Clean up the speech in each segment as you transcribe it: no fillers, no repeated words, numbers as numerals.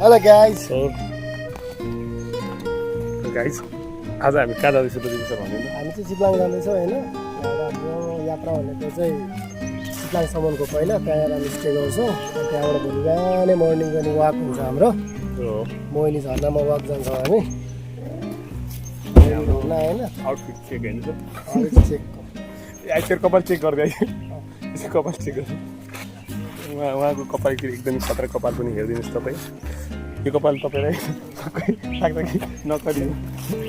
Hello guys आज हामी कहाँ जाँदैछौँ त तिमीसँग भन्नु न। हामी चाहिँ चितलाङ जाँदैछौँ होइन। हाम्रो यात्रा भनेको चाहिँ चितलाङसम्मको पहिला त्यहाँ हामी स्टे गर्छौँ। त्यहाँबाट भोलि बिहानै मर्निङ गर्ने वाक हुन्छ हाम्रो। मोहिनी झर्नामा वाक जान्छौँ हामी घुम्न होइन। आउटफिट चेक होइन त चेक आइसकेर कपाल चेक गर्दै यसो कपाल चेक गर्नु। उहाँको कपाल एकदमै खतरा कपाल पनि हेरिदिनुहोस् तपाईँ। यो कपाल तपाईँलाई लाग्दा कि नक्कली हो।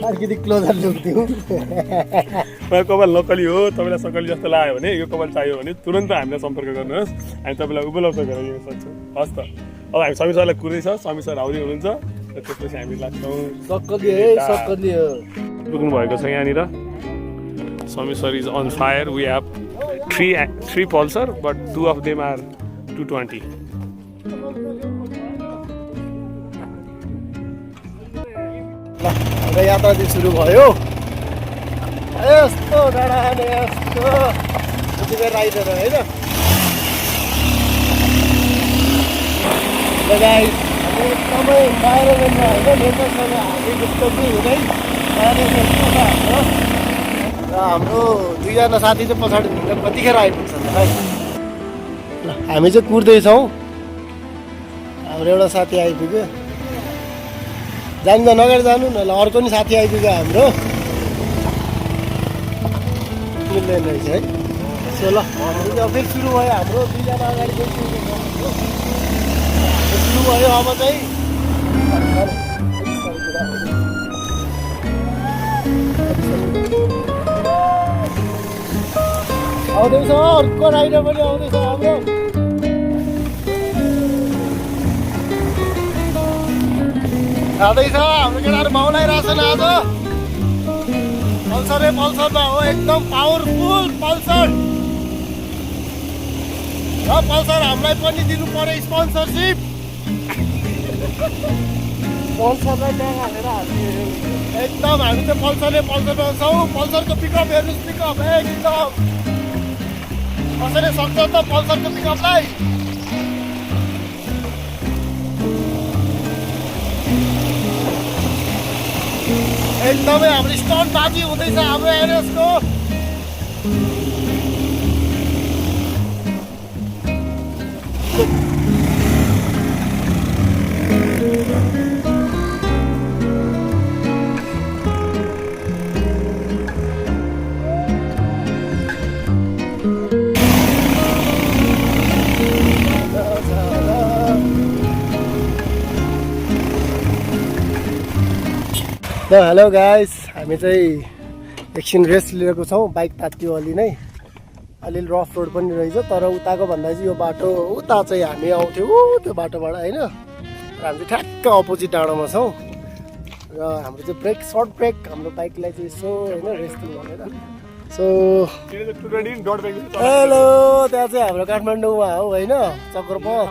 अलिकति क्लोजर लुक दिउँ। उहाँको कपाल नक्कली हो, तपाईँलाई सक्कली जस्तो लाग्यो भने यो कपाल चाहियो भने तुरन्त हामीलाई सम्पर्क गर्नुहोस्। हामी तपाईँलाई उपलब्ध गराइदिन सक्छौँ। हस् त। अब हामी समीर सरलाई कुर्दैछ, समीर सर आउँदै हुनुहुन्छ र त्यसपछि हामी लाग्छौँ। सक्कली है, सक्कली हो। पुग्नु भएको छ यहाँनिर। Sameer sir is on fire. We have three Pulsar but 2 of them are 220. हाम्रो यात्रा चाहिँ सुरु भयो। यस्तो डाँडा खाने यस्तो राइडर होइन। एकदमै बाहिरमा होइन नेचरसँग हामी जस्तो चाहिँ हुँदै र हाम्रो दुईजना साथी चाहिँ पछाडि कतिखेर आइपुग्छ ल हामी चाहिँ कुर्दैछौँ। हाम्रो एउटा साथी आइपुग्यो। जान्छ नगएर जानु न ल। अर्को नि साथी आइपुग्यो हाम्रो। मिल्दैन रहेछ है। सो ल हाम्रो चाहिँ फेरि सुरु भयो। हाम्रो दुईजना अगाडि सुरु भयो। अब चाहिँ आउँदैछ अर्को राइडर पनि आउँदैछ हाम्रो। जाँदैछ हाम्रो केटाहरू माउलाइरहेछन् आज। पल्सरै पल्सरमा हो, एकदम पावरफुल पल्सर। र पल्सर हामीलाई पनि दिनु पर्यो स्पोन्सरसिप। पल्सरलाई ट्याग हालेर हामी एकदम हामी चाहिँ पल्सरमा छौँ। पल्सरको पिकअप हेर्नुहोस्, पिकअप एकदम कसैले सक्छ त पल्सरको पिकअपलाई। एकदमै हाम्रो स्टन्ट बाजी हुँदैछ हाम्रो एनएसको। हेलो गाइस, हामी चाहिँ एकछिन रेस्ट लिएको छौँ। बाइक तात्तियो अलि नै, अलिअलि रफ रोड पनि रहेछ। तर उताको भन्दा चाहिँ यो बाटो उता चाहिँ हामी आउँथ्यौँ त्यो बाटोबाट होइन। र हामी चाहिँ ठ्याक्क अपोजिट डाँडामा छौँ। र हाम्रो चाहिँ ब्रेक, सर्ट ब्रेक हाम्रो बाइकलाई चाहिँ यसो होइन रेस्ट लिनु भनेर। सो हेलो, त्यहाँ चाहिँ हाम्रो काठमाडौँमा हो होइन, चक्रपथ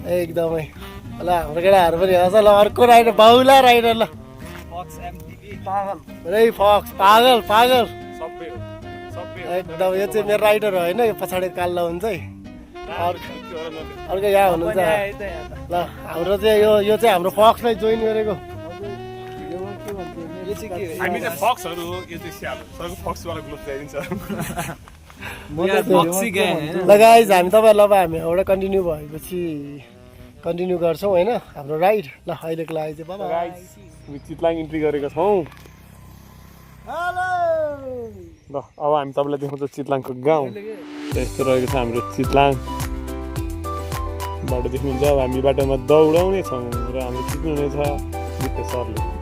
एकदमै। ल हाम्रो केटाहरू पनि हेर्छ ल। अर्को राइडर बाहुला राइडर ल। फक्स पागल पागल एकदम। यो चाहिँ मेरो राइडर हो होइन। यो पछाडि काल्ला हुन्छ है। अर्को यहाँ हुनुहुन्छ ल। हाम्रो चाहिँ यो चाहिँ हाम्रो फक्सलाई जोइन गरेको। हामी चाहिँ फक्सहरू हो। यो चाहिँ स्याल सरको फक्सवाला ग्लोभ ल्याइदिन्छ। ल गाइज हामी तपाईँहरूलाई अब हामी एउटा कन्टिन्यू भएपछि कन्टिन्यू गर्छौँ होइन हाम्रो राइड। ल अहिलेको लागि चाहिँ बाबा हामी चितलाङ इन्ट्री गरेका छौँ। ल अब हामी तपाईँलाई देखाउँछ चितलाङको गाउँ। यस्तो रहेको छ हाम्रो चितलाङ बाटो देख्नुहुन्छ। अब हामी बाटोमा दौडाउने छौँ र हाम्रो सिक्नु हुनेछ वित्त सरले।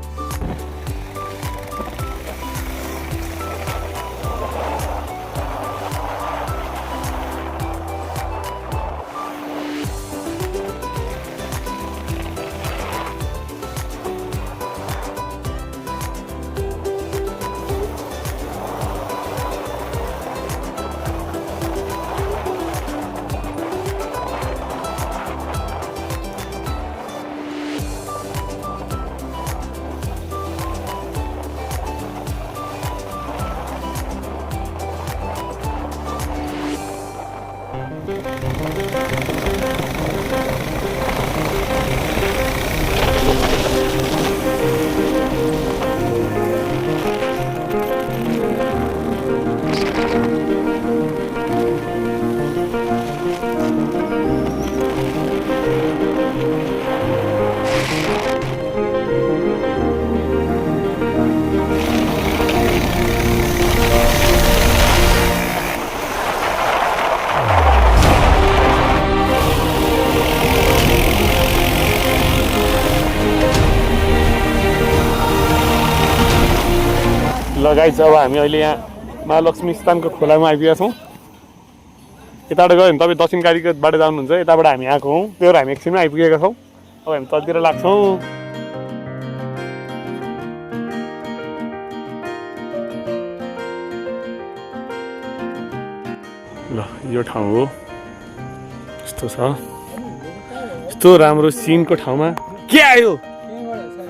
गाइस अब हामी अहिले यहाँ महालक्ष्मी स्थानको खोलामा आइपुगेका छौँ। यताबाट गयो भने तपाईँ दक्षिण कालीकोबाट जानुहुन्छ, यताबाट हामी आएको हौँ, त्यही भएर हामी एकछिनमै आइपुगेका छौँ। अब हामी तलतिर लाग्छौँ। ल यो ठाउँ हो, यस्तो छ, यस्तो राम्रो सिनको ठाउँमा के आयो,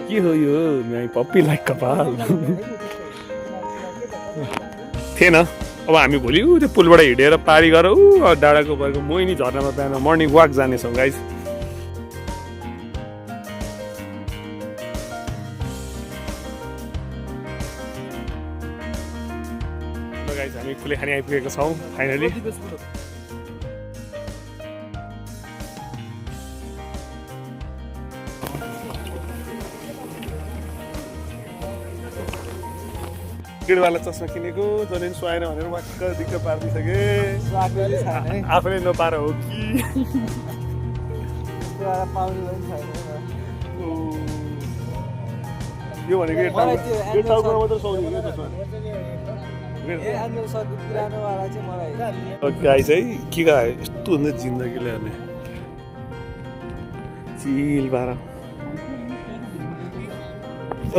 के हो यो पप्पी लाइक कपाल थिएन। अब हामी भोलि त्यो पुलबाट हिँडेर पारी गरेर डाँडाको भएको मोहिनी झरनामा बिहान मर्निङ वाक जानेछौँ गाइस। गाइस हामी कुलेखानी आइपुगेका छौँ फाइनली। किडवाला चस्मा किनेको जसले सुहाएन भनेर वाक्क दिक्क पारिदिइसके, आफैले नपाएर हो कि यो भनेको यो टाउकोमा मात्र सुहाउने हो चस्मा। गाइस है के गायो यस्तो हुन्छ जिन्दगीले हेर्ने चिल पार।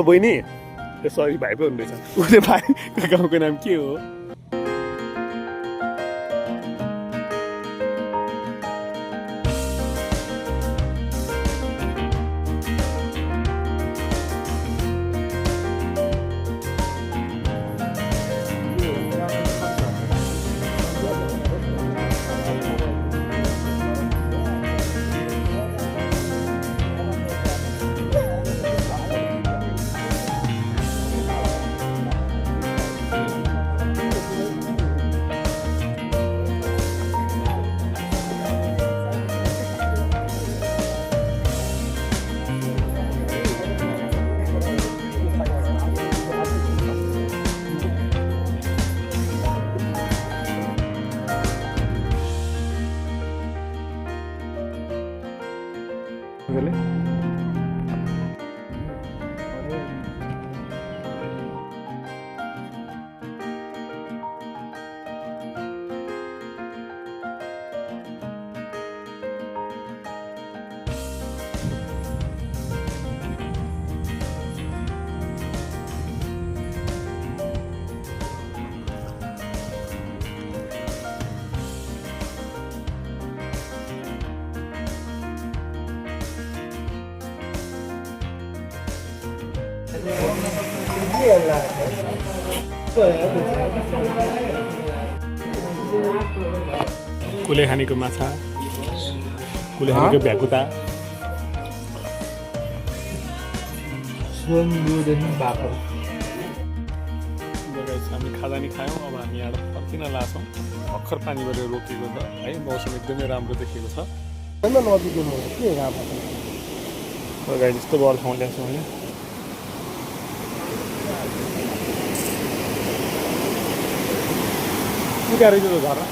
बहिनी सरी भाइ पो हुँदैछ, उसले भाइ गाउँको नाम के हो? कुलेखानीको माछा, कुलेखानीको भ्याकुता, हामी खाजानी खायौँ। अब हामी यहाँ फर्किन लाग्छौँ। भर्खर पानीबाट रोकिएको छ है, मौसम एकदमै राम्रो देखिएको छ। गाई यस्तो बल ठाउँ ल्याएको छौँ होइन। क्या रहेछ त्यो झर्ना?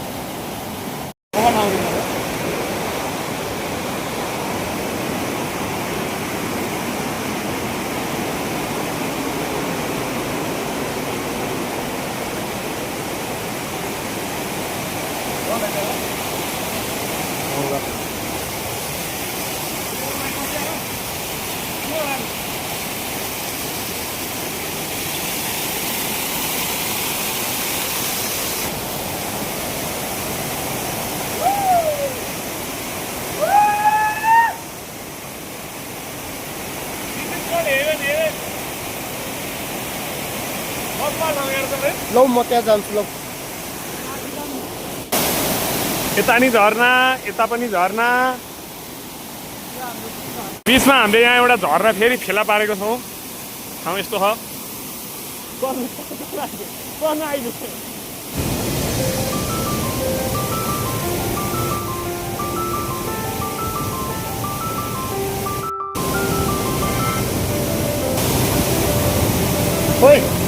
लौ म त्यहाँ जान्छु। लौ यता नि झर्ना, यता पनि झर्ना, बिचमा हामीले यहाँ एउटा झर्ना फेरि फेला पारेको छौँ। ठाउँ यस्तो छ। ओइ